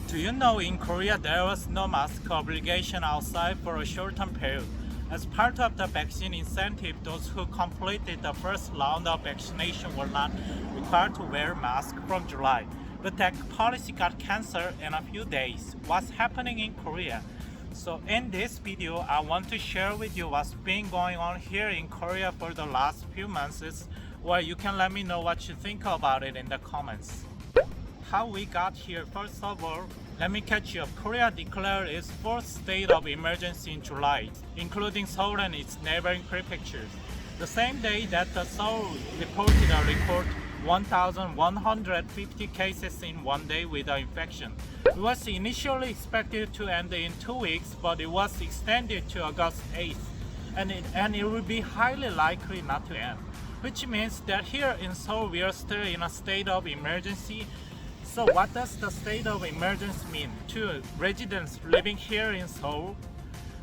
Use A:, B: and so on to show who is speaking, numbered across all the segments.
A: Do you know in Korea there was no mask obligation outside for a short-term period? As part of the vaccine incentive, those who completed the first round of vaccination were not required to wear masks from July. But that policy got canceled in a few days. What's happening in Korea? So in this video, I want to share with you what's been going on here in Korea for the last few months, or you can let me know what you think about it in the comments. How we got here. First of all, let me catch you up. Korea declared its fourth state of emergency in July, including Seoul and its neighboring prefectures. The same day that the Seoul reported a record 1,150 cases in one day with the infection. It was initially expected to end in 2 weeks, but it was extended to August 8th, and it will be highly likely not to end, which means that here in Seoul we are still in a state of emergency. So what does the state of emergency mean to residents living here in Seoul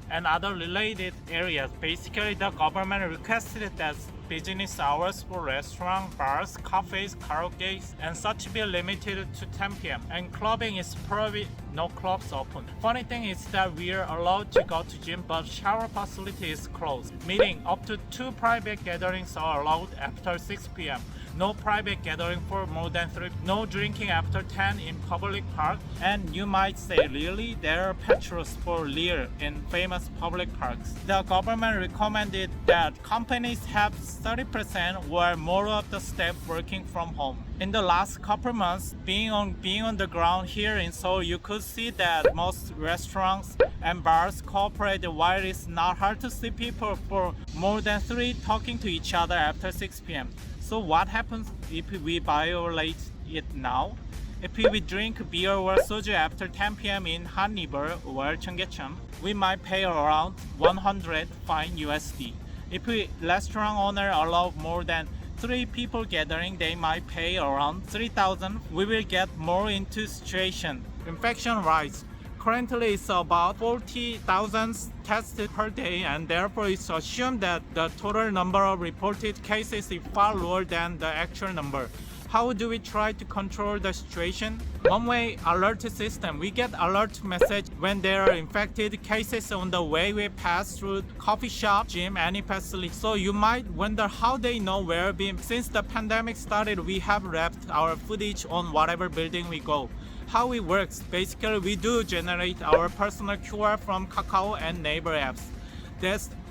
A: and other related areas? Basically, the government requested that business hours for restaurants, bars, cafes, karaoke, and such be limited to 10 p.m. and clubbing is probably no clubs open. Funny thing is that we are allowed to go to gym, but shower facility is closed, meaning up to 2 private gatherings are allowed after 6 p.m. No private gathering for more than 3. No drinking after 10 in public park. And you might say, really? There are patrols for Lear in famous public parks. The government recommended that companies have 30% or more of the staff working from home. In the last couple months, being on the ground here in Seoul, you could see that most restaurants and bars cooperate while it's not hard to see people for more than 3 talking to each other after 6 p.m. So what happens if we violate it now? If we drink beer or soju after 10 p.m. in Han River or Cheonggyecheon, we might pay around 100 fine USD. If we restaurant owner allow more than 3 people gathering, they might pay around 3,000. We will get more into situation. Infection rise. Currently, it's about 40,000 tested per day, and therefore it's assumed that the total number of reported cases is far lower than the actual number. How do we try to control the situation? One-way alert system. We get alert message when there are infected cases on the way we pass through coffee shop, gym, any facility. So you might wonder how they know where we. Since the pandemic started, we have wrapped our footage on whatever building we go. How it works, basically we do generate our personal QR from Kakao and Naver apps.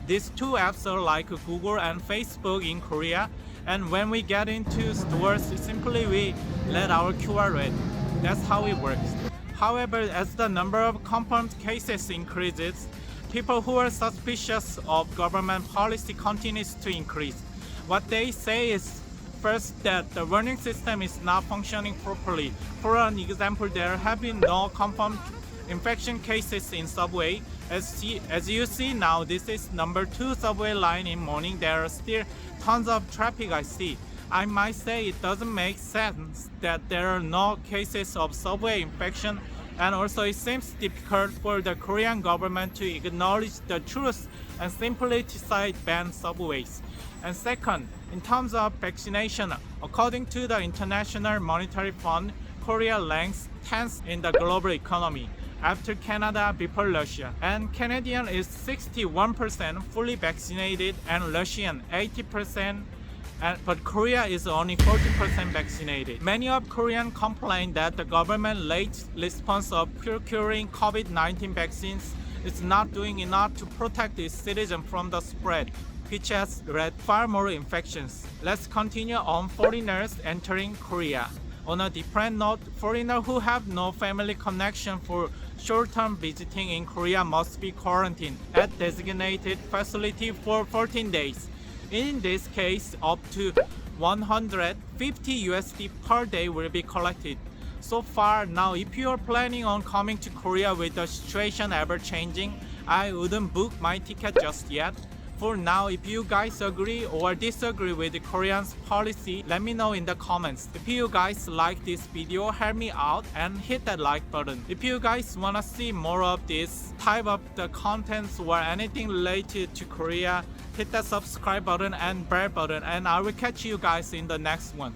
A: These 2 apps are like Google and Facebook in Korea, and when we get into stores, simply we let our QR read. That's how it works. However, as the number of confirmed cases increases, people who are suspicious of government policy continues to increase. What they say is first, that the warning system is not functioning properly. For an example, there have been no confirmed infection cases in subway. As you see now, this is number 2 subway line in morning. There are still tons of traffic I see. I might say it doesn't make sense that there are no cases of subway infection, and also it seems difficult for the Korean government to acknowledge the truth and simply decide ban subways. And second, in terms of vaccination, according to the International Monetary Fund, Korea ranks 10th in the global economy after Canada before Russia. And Canadian is 61% fully vaccinated and Russian 80%, but Korea is only 40% vaccinated. Many of Koreans complain that the government late response of procuring COVID-19 vaccines is not doing enough to protect its citizens from the spread, which has led far more infections. Let's continue on foreigners entering Korea. On a different note, foreigners who have no family connection for short-term visiting in Korea must be quarantined at designated facility for 14 days. In this case, up to 150 USD per day will be collected. So far now, if you are planning on coming to Korea with the situation ever changing, I wouldn't book my ticket just yet. For now, if you guys agree or disagree with the Koreans' policy, let me know in the comments. If you guys like this video, help me out and hit that like button. If you guys wanna see more of this type of the contents or anything related to Korea, hit that subscribe button and bell button, and I will catch you guys in the next one.